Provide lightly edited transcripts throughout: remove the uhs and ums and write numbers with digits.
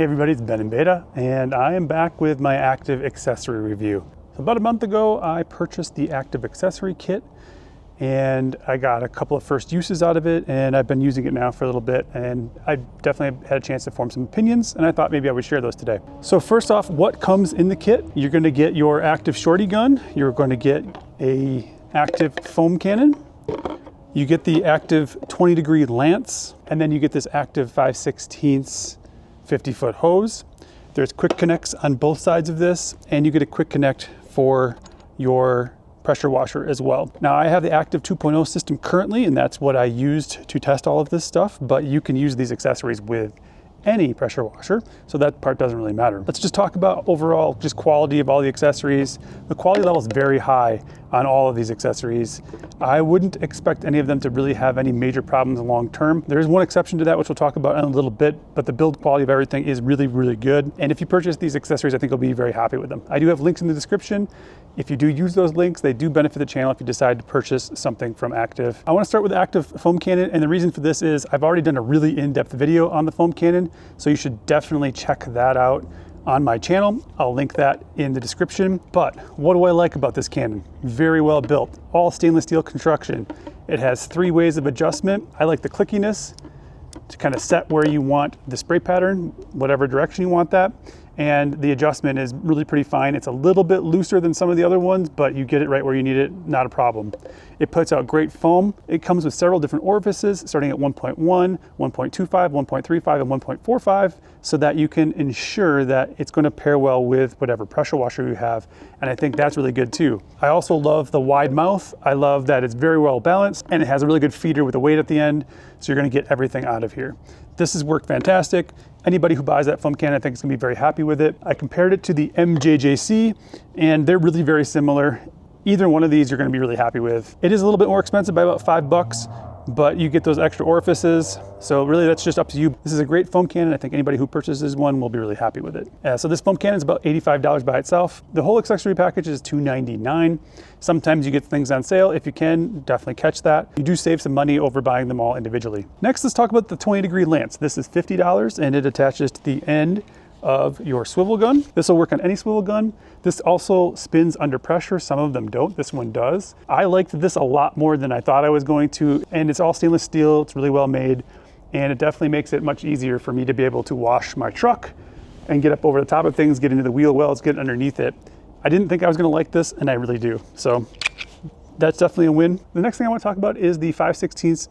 Hey everybody, it's BenInBeta, and I am back with my active accessory review. So about a month ago, I purchased the active accessory kit, and I got a couple of first uses out of it, and I've been using it now for a little bit, and I definitely had a chance to form some opinions, and I thought maybe I would share those today. So first off, what comes in the kit? You're going to get your active Shorty gun, you're going to get a active foam cannon, you get the active 20-degree lance, and then you get this active 5/16 50-foot hose. There's quick connects on both sides of this, and you get a quick connect for your pressure washer as well. Now I have the active 2.0 system currently, and that's what I used to test all of this stuff, but you can use these accessories with any pressure washer, so that part doesn't really matter. Let's just talk about overall just quality of all the accessories. The quality level is very high on all of these accessories. I wouldn't expect any of them to really have any major problems long term. There is one exception to that, which we'll talk about in a little bit, but the build quality of everything is really, really good. And if you purchase these accessories, I think you'll be very happy with them. I do have links in the description. If you do use those links, they do benefit the channel if you decide to purchase something from Active. I want to start with the active foam cannon, and the reason for this is I've already done a really in-depth video on the foam cannon, so you should definitely check that out on my channel. I'll link that in the description. But what do I like about this cannon? Very well built, all stainless steel construction. It has 3 ways of adjustment. I like the clickiness to kind of set where you want the spray pattern, whatever direction you want that. And the adjustment is really pretty fine. It's a little bit looser than some of the other ones, but you get it right where you need it, not a problem. It puts out great foam. It comes with several different orifices, starting at 1.1, 1.25, 1.35, and 1.45, so that you can ensure that it's going to pair well with whatever pressure washer you have. And I think that's really good too. I also love the wide mouth. I love that it's very well balanced, and it has a really good feeder with a weight at the end, so you're going to get everything out of here. This has worked fantastic. Anybody who buys that foam cannon, I think is gonna be very happy with it. I compared it to the MJJC, and they're really very similar. Either one of these you're gonna be really happy with. It is a little bit more expensive by about $5, but you get those extra orifices. So really that's just up to you. This is a great foam cannon. I think anybody who purchases one will be really happy with it. So this foam cannon is about $85 by itself. The whole accessory package is $299. Sometimes you get things on sale. If you can, definitely catch that. You do save some money over buying them all individually. Next, let's talk about the 20-degree lance. This is $50, and it attaches to the end of your swivel gun. This will work on any swivel gun. This also spins under pressure. Some of them don't. This one does. I liked this a lot more than I thought I was going to, and it's all stainless steel. It's really well made, and it definitely makes it much easier for me to be able to wash my truck and get up over the top of things, get into the wheel wells, get underneath it. I didn't think I was going to like this, and I really do. So that's definitely a win. The next thing I want to talk about is the 5/16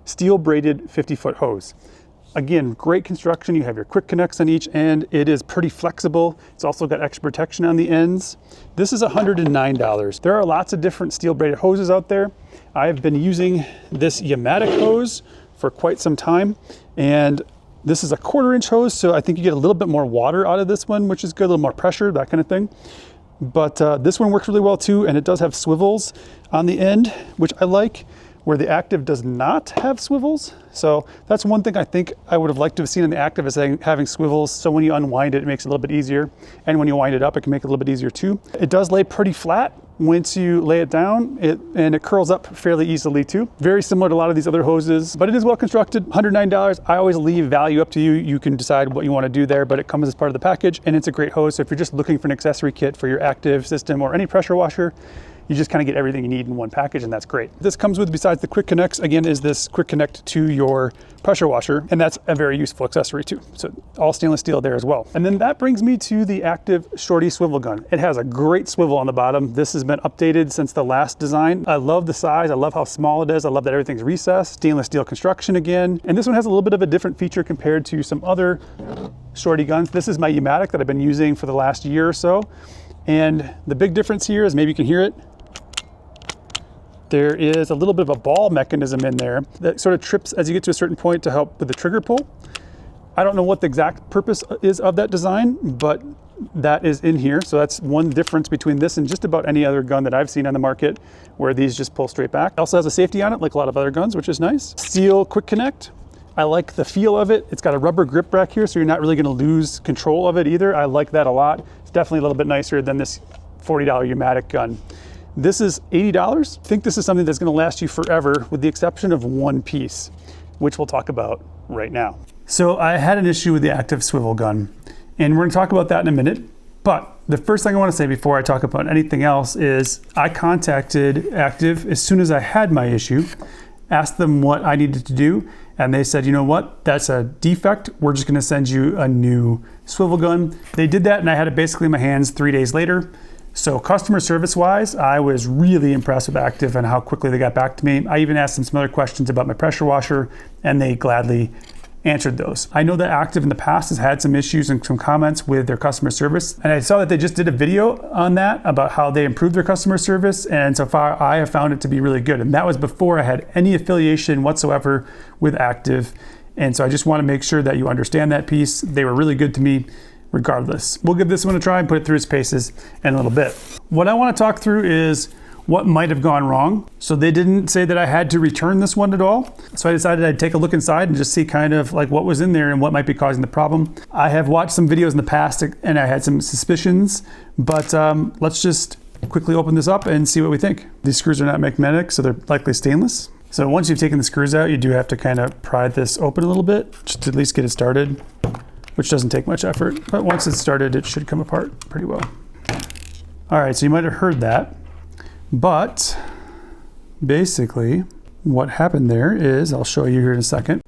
steel braided 50-foot hose. Again, great construction. You have your quick connects on each end. It is pretty flexible. It's also got extra protection on the ends. This is $109. There are lots of different steel braided hoses out there. I've been using this Yamatic hose for quite some time, and this is a 1/4-inch hose, so I think you get a little bit more water out of this one, which is good, a little more pressure, that kind of thing. But this one works really well too, and it does have swivels on the end, which I like, where the Active does not have swivels. So that's one thing I think I would have liked to have seen in the Active, is having swivels, so when you unwind it, it makes it a little bit easier. And when you wind it up, it can make it a little bit easier too. It does lay pretty flat once you lay it down, and it curls up fairly easily too. Very similar to a lot of these other hoses, but it is well constructed. $109. I always leave value up to you. You can decide what you want to do there, but it comes as part of the package, and it's a great hose. So if you're just looking for an accessory kit for your Active system or any pressure washer, you just kind of get everything you need in one package, and that's great. This comes with, besides the quick connects, again, is this quick connect to your pressure washer, and that's a very useful accessory too. So all stainless steel there as well. And then that brings me to the Active Shorty Swivel Gun. It has a great swivel on the bottom. This has been updated since the last design. I love the size. I love how small it is. I love that everything's recessed. Stainless steel construction again. And this one has a little bit of a different feature compared to some other Shorty guns. This is my Yamatic that I've been using for the last year or so. And the big difference here is, maybe you can hear it, there is a little bit of a ball mechanism in there that sort of trips as you get to a certain point to help with the trigger pull. I don't know what the exact purpose is of that design, but that is in here. So that's one difference between this and just about any other gun that I've seen on the market, where these just pull straight back. It also has a safety on it, like a lot of other guns, which is nice. Steel quick connect. I like the feel of it. It's got a rubber grip back here, so you're not really going to lose control of it either. I like that a lot. It's definitely a little bit nicer than this $40 Yamatic gun. This is $80. I think this is something that's going to last you forever, with the exception of one piece, which we'll talk about right now. So I had an issue with the active swivel gun, and we're going to talk about that in a minute. But the first thing I want to say before I talk about anything else is I contacted Active as soon as I had my issue, asked them what I needed to do, and they said, you know what, that's a defect. We're just going to send you a new swivel gun. They did that, and I had it basically in my hands 3 days later. So customer service wise, I was really impressed with Active and how quickly they got back to me. I even asked them some other questions about my pressure washer, and they gladly answered those. I know that Active in the past has had some issues and some comments with their customer service, and I saw that they just did a video on that about how they improved their customer service, and so far I have found it to be really good. And that was before I had any affiliation whatsoever with Active, and so I just want to make sure that you understand that piece. They were really good to me regardless. We'll give this one a try and put it through its paces in a little bit. What I want to talk through is what might have gone wrong. So they didn't say that I had to return this one at all. So I decided I'd take a look inside and just see kind of like what was in there and what might be causing the problem. I have watched some videos in the past and I had some suspicions, but let's just quickly open this up and see what we think. These screws are not magnetic, so they're likely stainless. So once you've taken the screws out, you do have to kind of pry this open a little bit, just to at least get it started, which doesn't take much effort. But once it's started, it should come apart pretty well. All right, so you might have heard that. But basically what happened there is, I'll show you here in a second.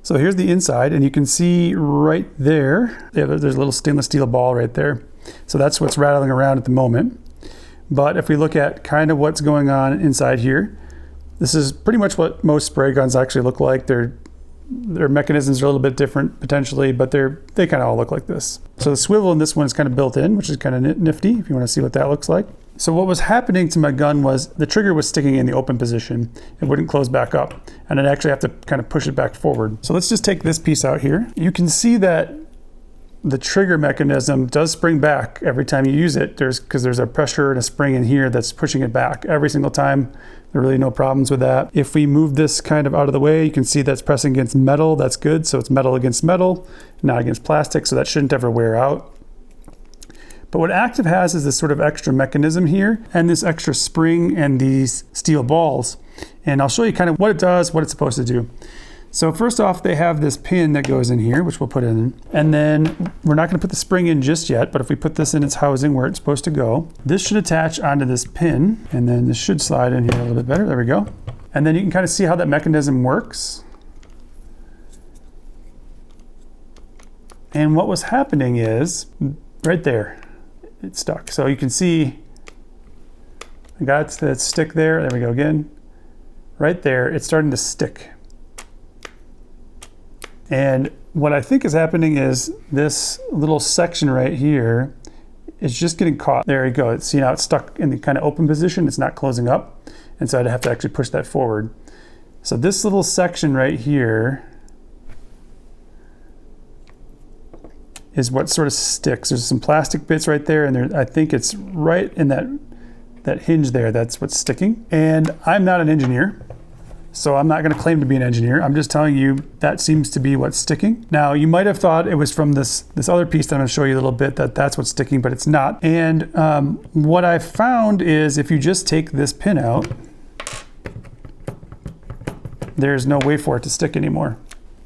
So here's the inside, and you can see right there, there's a little stainless steel ball right there. So that's what's rattling around at the moment. But if we look at kind of what's going on inside here, this is pretty much what most spray guns actually look like. Their mechanisms are a little bit different potentially, but they kind of all look like this. So the swivel in this one is kind of built in, which is kind of nifty if you want to see what that looks like. So what was happening to my gun was the trigger was sticking in the open position. It wouldn't close back up, and I'd actually have to kind of push it back forward. So let's just take this piece out here. You can see that the trigger mechanism does spring back every time you use it. Because there's a pressure and a spring in here that's pushing it back every single time. There are really no problems with that. If we move this kind of out of the way, you can see that's pressing against metal. That's good. So it's metal against metal, not against plastic. So that shouldn't ever wear out. But what Active has is this sort of extra mechanism here and this extra spring and these steel balls. And I'll show you kind of what it does, what it's supposed to do. So first off, they have this pin that goes in here, which we'll put in. And then we're not going to put the spring in just yet, but if we put this in its housing where it's supposed to go, this should attach onto this pin, and then this should slide in here a little bit better. There we go. And then you can kind of see how that mechanism works. And what was happening is right there, it's stuck. So you can see I got that stick there. There we go again. Right there, it's starting to stick. And what I think is happening is this little section right here is just getting caught. There you go. See, now it's stuck in the kind of open position. It's not closing up. And so I'd have to actually push that forward. So this little section right here is what sort of sticks. There's some plastic bits right there, and there, I think it's right in that hinge there. That's what's sticking. And I'm not an engineer, so I'm not going to claim to be an engineer. I'm just telling you that seems to be what's sticking. Now, you might have thought it was from this other piece that I'm going to show you a little bit, that's what's sticking, but it's not. And what I found is if you just take this pin out, there's no way for it to stick anymore.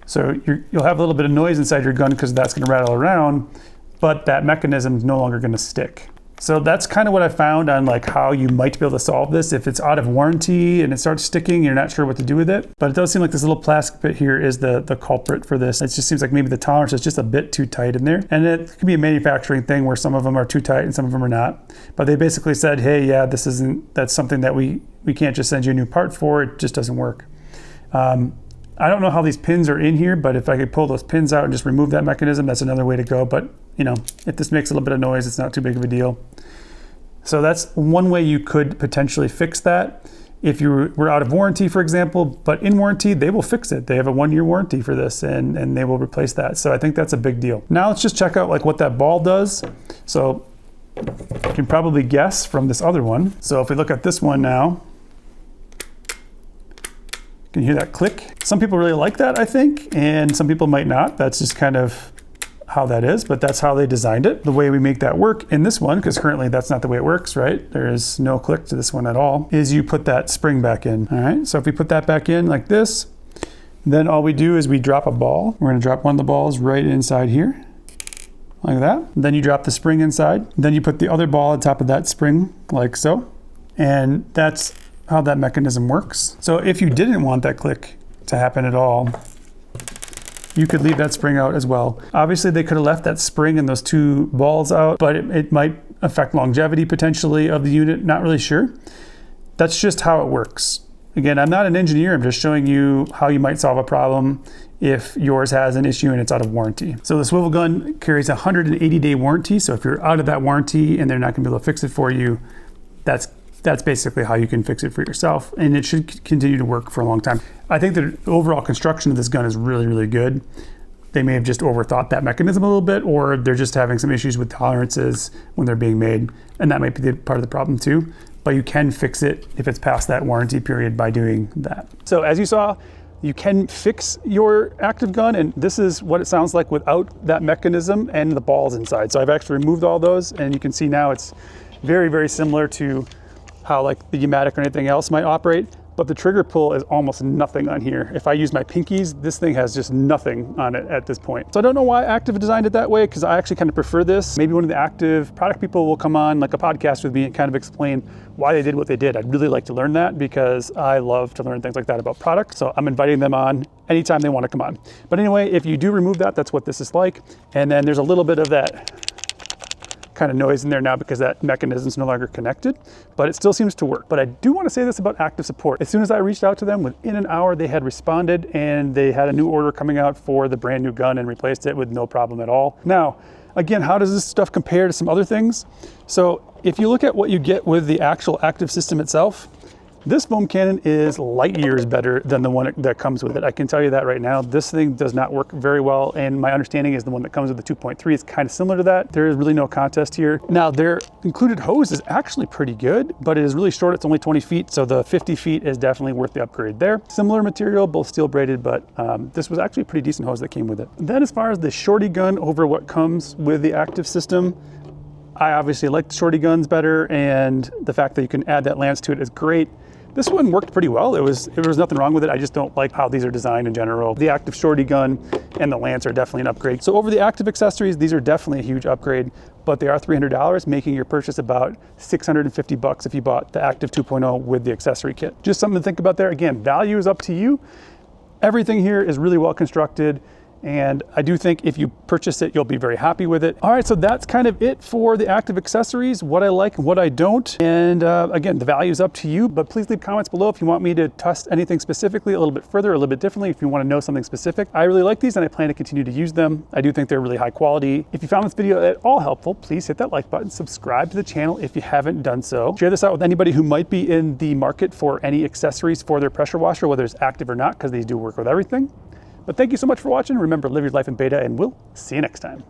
So you'll have a little bit of noise inside your gun because that's going to rattle around, but that mechanism is no longer going to stick. So that's kind of what I found on like how you might be able to solve this. If it's out of warranty and it starts sticking, you're not sure what to do with it. But it does seem like this little plastic bit here is the culprit for this. It just seems like maybe the tolerance is just a bit too tight in there. And it could be a manufacturing thing where some of them are too tight and some of them are not. But they basically said, hey, yeah, that's something that we can't just send you a new part for. It just doesn't work. I don't know how these pins are in here, but if I could pull those pins out and just remove that mechanism, that's another way to go. But you know, if this makes a little bit of noise, it's not too big of a deal. So that's one way you could potentially fix that. If you were out of warranty, for example, but in warranty, they will fix it. They have a 1-year warranty for this and they will replace that. So I think that's a big deal. Now let's just check out like what that ball does. So you can probably guess from this other one. So if we look at this one now, you can hear that click. Some people really like that, I think, and some people might not. That's just kind of how that is, but that's how they designed it. The way we make that work in this one, because currently that's not the way it works, right? There is no click to this one at all, is you put that spring back in. All right, so if we put that back in like this, Then all we do is we drop a ball. We're gonna drop one of the balls right inside here, like that. Then you drop the spring inside. Then you put the other ball on top of that spring, like so. And that's how that mechanism works. So if you didn't want that click to happen at all, you could leave that spring out as well. Obviously they could have left that spring and those two balls out, but it might affect longevity potentially of the unit, not really sure. That's just how it works. Again, I'm not an engineer, I'm just showing you how you might solve a problem if yours has an issue and it's out of warranty. So the swivel gun carries a 180-day warranty, so if you're out of that warranty and they're not gonna be able to fix it for you, that's basically how you can fix it for yourself, and it should continue to work for a long time. I think the overall construction of this gun is really, really good. They may have just overthought that mechanism a little bit, or they're just having some issues with tolerances when they're being made, and that might be part of the problem too. But you can fix it if it's past that warranty period by doing that. So as you saw, you can fix your active gun, and this is what it sounds like without that mechanism and the balls inside. So I've actually removed all those, and you can see now it's very, very similar to how like the pneumatic or anything else might operate, but the trigger pull is almost nothing on here. If I use my pinkies, this thing has just nothing on it at this point. So I don't know why Active designed it that way, because I actually kind of prefer this. Maybe one of the Active product people will come on like a podcast with me and kind of explain why they did what they did. I'd really like to learn that, because I love to learn things like that about products. So I'm inviting them on anytime they want to come on. But anyway, if you do remove that, that's what this is like. And then there's a little bit of that kind of noise in there now because that mechanism is no longer connected, but it still seems to work. But I do want to say this about Active support. As soon as I reached out to them, within an hour, they had responded and they had a new order coming out for the brand new gun and replaced it with no problem at all. Now, again, how does this stuff compare to some other things? So if you look at what you get with the actual Active system itself, this foam cannon is light years better than the one that comes with it. I can tell you that right now. This thing does not work very well, and my understanding is the one that comes with the 2.3 is kind of similar to that. There is really no contest here. Now, their included hose is actually pretty good, but it is really short. It's only 20 feet, so the 50 feet is definitely worth the upgrade there. Similar material, both steel braided, but this was actually a pretty decent hose that came with it. Then as far as the Shorty gun over what comes with the Active system, I obviously like the Shorty guns better, and the fact that you can add that lance to it is great. This one worked pretty well. There was nothing wrong with it. I just don't like how these are designed in general. The Active Shorty gun and the lance are definitely an upgrade. So over the Active accessories, these are definitely a huge upgrade, but they are $300, making your purchase about $650 if you bought the Active 2.0 with the accessory kit. Just something to think about there. Again, value is up to you. Everything here is really well constructed, and I do think if you purchase it, you'll be very happy with it. All right, so that's kind of it for the Active accessories, what I like and what I don't. And again, the value is up to you, but please leave comments below if you want me to test anything specifically a little bit further, a little bit differently, if you want to know something specific. I really like these and I plan to continue to use them. I do think they're really high quality. If you found this video at all helpful, please hit that like button, subscribe to the channel if you haven't done so. Share this out with anybody who might be in the market for any accessories for their pressure washer, whether it's Active or not, because these do work with everything. But thank you so much for watching. Remember, live your life in beta, and we'll see you next time.